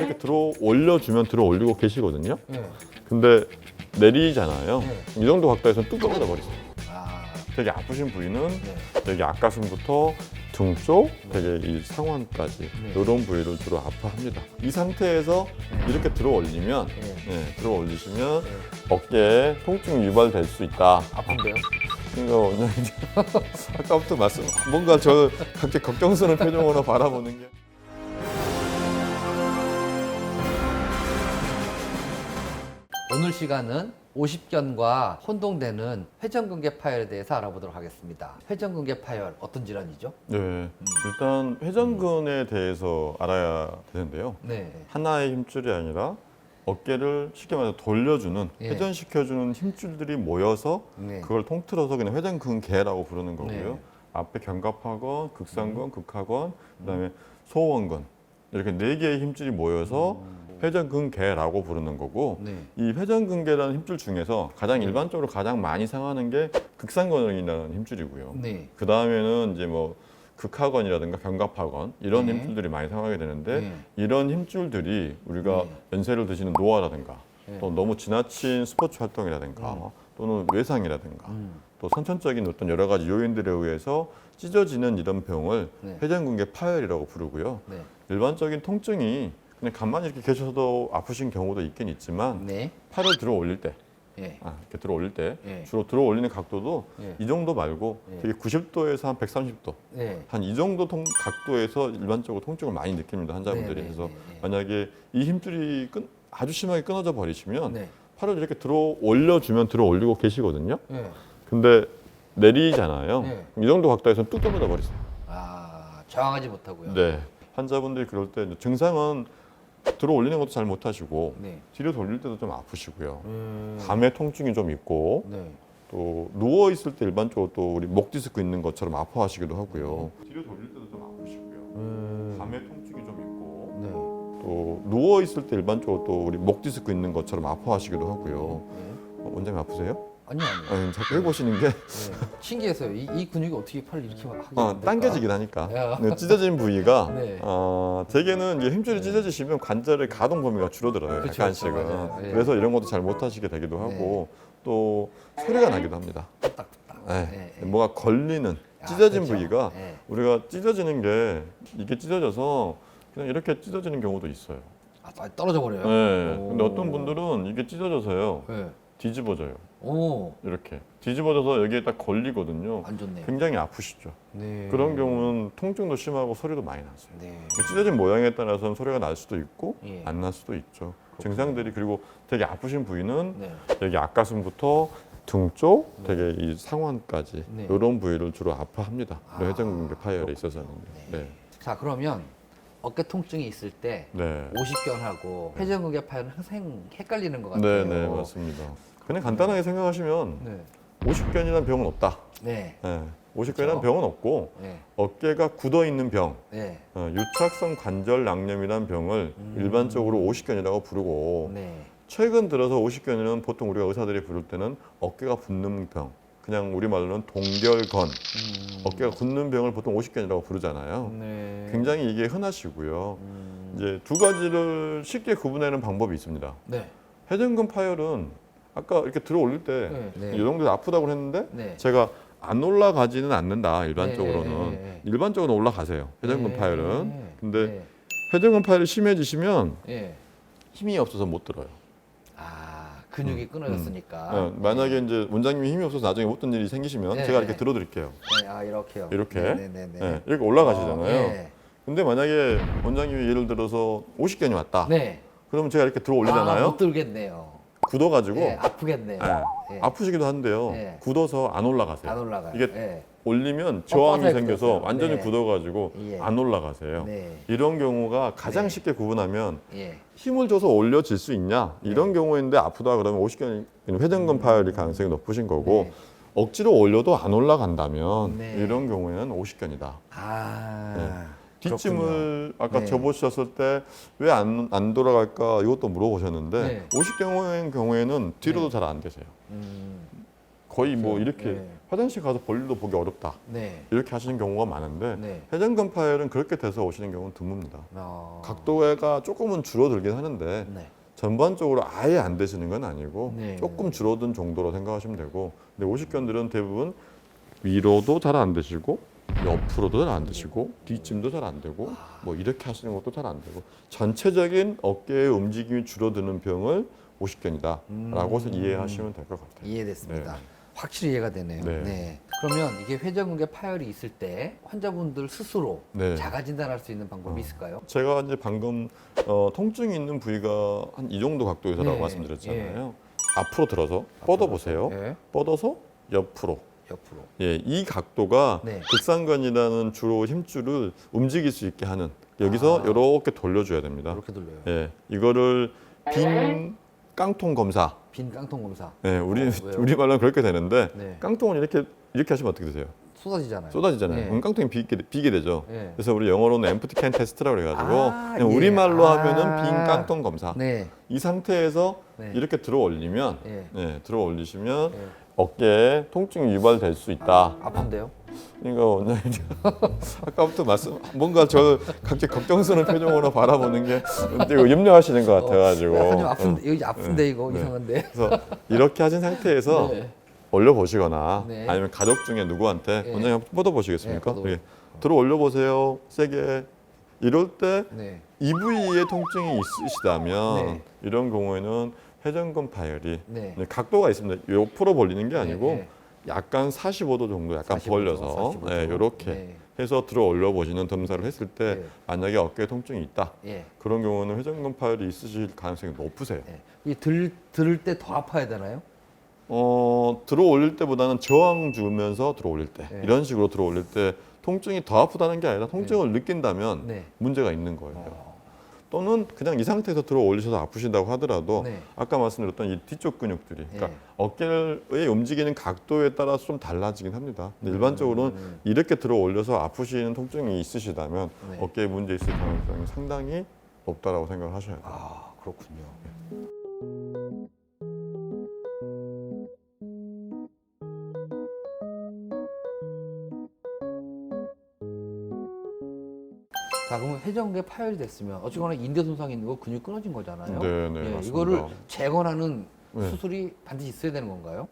이렇게 들어 올려주면 들어 올리고 계시거든요. 네. 근데 내리잖아요. 네. 이 정도 각도에서는 뚝 떨어져 버리세요. 아, 되게 아프신 부위는 네. 되게 앞가슴부터 등 쪽, 되게 이 상완까지 네. 이런 부위를 주로 아파합니다. 이 상태에서 이렇게 들어 올리면, 네. 들어 올리시면 네. 어깨에 통증이 유발될 수 있다. 아픈데요? 그러니까 원장님 아까부터 말씀 뭔가 저 갑자기 걱정스러운 표정으로 바라보는 게. 오늘 시간은 오십견과 혼동되는 회전근개 파열에 대해서 알아보도록 하겠습니다. 회전근개 파열 어떤 질환이죠? 네, 일단 회전근에 대해서 알아야 되는데요. 네. 하나의 힘줄이 아니라 어깨를 쉽게 말해서 돌려주는, 예. 회전시켜주는 힘줄들이 모여서 네. 그걸 통틀어서 그냥 회전근개라고 부르는 거고요. 네. 앞에 견갑하건, 극상근, 극하건, 그다음에 소원근 이렇게 네 개의 힘줄이 모여서 회전근개라고 부르는 거고, 네. 이 회전근개라는 힘줄 중에서 가장 일반적으로 가장 많이 상하는 게 극상근이라는 힘줄이고요. 네. 그 다음에는 이제 뭐 극하건이라든가 견갑하건 이런 네. 힘줄들이 많이 상하게 되는데, 네. 이런 힘줄들이 우리가 네. 연세를 드시는 노화라든가 네. 또 너무 지나친 스포츠 활동이라든가 또는 외상이라든가 또 선천적인 어떤 여러 가지 요인들에 의해서 찢어지는 이런 병을 네. 회전근개 파열이라고 부르고요. 네. 일반적인 통증이 그냥 가만히 이렇게 계셔도 아프신 경우도 있긴 있지만, 네. 팔을 들어 올릴 때, 예. 이렇게 들어 올릴 때 예. 주로 들어 올리는 각도도 예. 이 정도 말고 예. 되게 90도에서 한 130도, 네. 한 이 정도 각도에서 일반적으로 통증을 많이 느낍니다, 환자분들이. 네, 네, 그래서 네, 네. 만약에 이 힘줄이 아주 심하게 끊어져 버리시면 네. 팔을 이렇게 들어 올려주면 들어 올리고 계시거든요. 네. 근데 내리잖아요. 네. 이 정도 각도에서는 뚝 떨어져 버리세요. 아, 저항하지 못하고요. 네. 환자분들이 그럴 때 증상은 들어 올리는 것도 잘 못하시고 네. 뒤로 돌릴 때도 좀 아프시고요. 밤에 통증이 좀 있고 네. 또 누워 있을 때 일반적으로 또 우리 목 디스크 있는 것처럼 아파하시기도 하고요. 뒤로 돌릴 때도 좀 아프시고요. 밤에 통증이 좀 있고 네. 또 누워 있을 때 일반적으로 또 우리 목 디스크 있는 것처럼 아파하시기도 하고요. 네. 원장님 아프세요? 아니요, 아니요. 아니, 자꾸 해보시는 게 네. 신기해서요. 이 근육이 어떻게 팔을 이렇게 하게 됩니까? 당겨지긴 하니까. 야. 네, 찢어진 부위가 네. 대개는 이제 힘줄이 찢어지시면 관절의 가동 범위가 줄어들어요. 그쵸, 약간씩은. 그쵸, 맞아요. 예. 그래서 이런 것도 잘 못하시게 되기도 하고 또 소리가 나기도 합니다. 뚝딱뚝딱. 네. 네. 뭐가 걸리는 찢어진 그렇죠. 부위가 네. 우리가 찢어지는 게 이게 찢어져서 그냥 이렇게 찢어지는 경우도 있어요. 아, 떨어져 버려요. 네. 오. 근데 어떤 분들은 이게 찢어져서요. 네. 뒤집어져요. 오, 이렇게 뒤집어져서 여기에 딱 걸리거든요. 안 좋네요. 굉장히 아프시죠. 네. 그런 경우는 통증도 심하고 소리도 많이 나세요. 네. 찢어진 모양에 따라서는 소리가 날 수도 있고 예. 안 날 수도 있죠. 증상들이, 그리고 되게 아프신 부위는 네. 여기 앞가슴부터 등 쪽, 되게 이 상완까지 네. 이런 부위를 주로 아파합니다. 아, 회전근개 파열에 있어서는. 네. 자, 그러면 어깨 통증이 있을 때 네. 오십견하고 회전근개 파열은 항상 헷갈리는 것 네, 같아요. 네, 맞습니다. 그냥 간단하게 생각하시면 네. 오십견이라는 병은 없다. 네. 네. 오십견이라는 그렇죠. 병은 없고 네. 어깨가 굳어 있는 병, 네. 유착성 관절 낭염이라는 병을 일반적으로 오십견이라고 부르고, 네. 최근 들어서 오십견은 보통 우리가 의사들이 부를 때는 어깨가 붓는 병, 그냥 우리말로는 동결건, 어깨가 굳는 병을 보통 오십견이라고 부르잖아요. 네. 굉장히 이게 흔하시고요. 이제 두 가지를 쉽게 구분하는 방법이 있습니다. 네. 회전근 파열은 아까 이렇게 들어 올릴 때 네. 이 정도 아프다고 했는데 네. 제가 안 올라가지는 않는다, 일반적으로는. 네. 일반적으로 올라가세요, 회전근 네. 파열은. 근데 네. 회전근 파열이 심해지시면 네. 힘이 없어서 못 들어요. 아, 근육이 끊어졌으니까. 만약에 이제 원장님이 힘이 없어서 나중에 어떤 일이 생기시면 네. 제가 이렇게 들어드릴게요. 네. 아, 이렇게요. 이렇게. 네네네. 네, 이렇게 올라가시잖아요. 네. 근데 만약에 원장님이 예를 들어서 50견이 왔다. 네. 그러면 제가 이렇게 들어 아, 올리잖아요. 못 들겠네요. 굳어가지고 네, 아프겠네요. 네. 네. 아프시기도 한데요. 네. 굳어서 안 올라가세요. 안 올라가요. 이게 네. 올리면 저항이 뻣뻣하게 생겨서 굳어서요. 완전히 네. 굳어가지고 예. 안 올라가세요. 네. 이런 경우가 가장 네. 쉽게 구분하면 예. 힘을 줘서 올려질 수 있냐, 이런 경우인데 아프다 그러면 오십견 회전근 파열일 가능성이 높으신 거고, 네. 억지로 올려도 안 올라간다면 네. 이런 경우에는 오십견이다. 아. 뒷짐을 아까 네. 접으셨을 때 왜 안 돌아갈까 이것도 물어보셨는데, 네. 오십견의 경우에는 뒤로도 잘 안 되세요. 거의 뭐 이렇게 네. 화장실 가서 볼일도 보기 어렵다. 네. 이렇게 하시는 경우가 많은데 네. 회전근 파열은 그렇게 돼서 오시는 경우는 드뭅니다. 어. 각도가 조금은 줄어들긴 하는데 네. 전반적으로 아예 안 되시는 건 아니고 네. 조금 줄어든 정도로 생각하시면 되고, 근데 오십견들은 대부분 위로도 잘 안 되시고 옆으로도 잘 안 되시고 뒷짐도 잘 안 되고 뭐 이렇게 하시는 것도 잘 안 되고 전체적인 어깨의 움직임이 줄어드는 병을 오십견이다라고 해서 이해하시면 될 것 같아요. 이해됐습니다. 네. 확실히 이해가 되네요. 네. 네. 그러면 이게 회전근개 파열이 있을 때 환자분들 스스로 네. 자가 진단할 수 있는 방법이 있을까요? 제가 이제 방금 통증이 있는 부위가 한 이 정도 각도에서라고 네. 말씀드렸잖아요. 앞으로 들어서 뻗어 보세요. 예. 뻗어서 옆으로. 옆으로. 예, 이 각도가 네. 극상근이라는 주로 힘줄을 움직일 수 있게 하는, 여기서 아. 이렇게 돌려줘야 됩니다. 이렇게 돌려요. 예, 이거를 빈 깡통 검사. 빈 깡통 검사. 예, 왜요? 우리 말로는 그렇게 되는데 네. 깡통을 이렇게 하시면 어떻게 되세요? 쏟아지잖아요. 쏟아지잖아요. 네. 그럼 깡통이 비게 되죠. 네. 그래서 우리 영어로는 empty can test라고 해가지고 아, 그냥 예. 우리말로 아. 하면은 빈 깡통 검사. 네. 이 상태에서 네. 이렇게 들어 올리면, 예. 들어 올리시면 예. 어깨에 통증이 유발될 수 있다. 아픈데요? 그러니까 원장님 아까부터 뭔가 저 갑자기 걱정스러운 표정으로 바라보는 게 이거 염려하시는 것 같아가지고. 약간 좀 아픈데, 여기 아픈데 이거 네. 이상한데. 그래서 이렇게 하신 상태에서 네. 올려 보시거나 네. 아니면 가족 중에 누구한테 네. 원장님 한번 뻗어 보시겠습니까? 네, 들어 올려 보세요. 세게. 이럴 때 네. 이 부위에 통증이 있으시다면 네. 이런 경우에는 회전근 파열이 네. 각도가 있습니다. 옆으로 벌리는 게 아니고 네. 약간 45도 정도 약간 45도, 벌려서 45도. 이렇게 네. 해서 들어 올려 보시는 검사를 했을 때 네. 만약에 어깨에 통증이 있다. 예. 그런 경우는 회전근 파열이 있으실 가능성이 높으세요. 예. 이 들을 때 더 아파야 되나요? 들어 올릴 때보다는 저항 주면서 들어 올릴 때 네. 이런 식으로 들어 올릴 때 통증이 더 아프다는 게 아니라 통증을 느낀다면 네. 문제가 있는 거예요. 또는 그냥 이 상태에서 들어 올리셔서 아프신다고 하더라도 네. 아까 말씀드렸던 이 뒤쪽 근육들이 그러니까 네. 어깨의 움직이는 각도에 따라서 좀 달라지긴 합니다. 근데 일반적으로는 이렇게 들어 올려서 아프시는 통증이 있으시다면 네. 어깨에 문제 있을 가능성이 상당히 높다라고 생각을 하셔야 돼요. 아, 그렇군요. 자, 그러면 회전근개 파열이 됐으면 어쨌거나 인대 손상이 있는 거 근육 끊어진 거잖아요. 네, 네, 예, 맞습니다. 이거를 재건하는 네. 수술이 반드시 있어야 되는 건가요?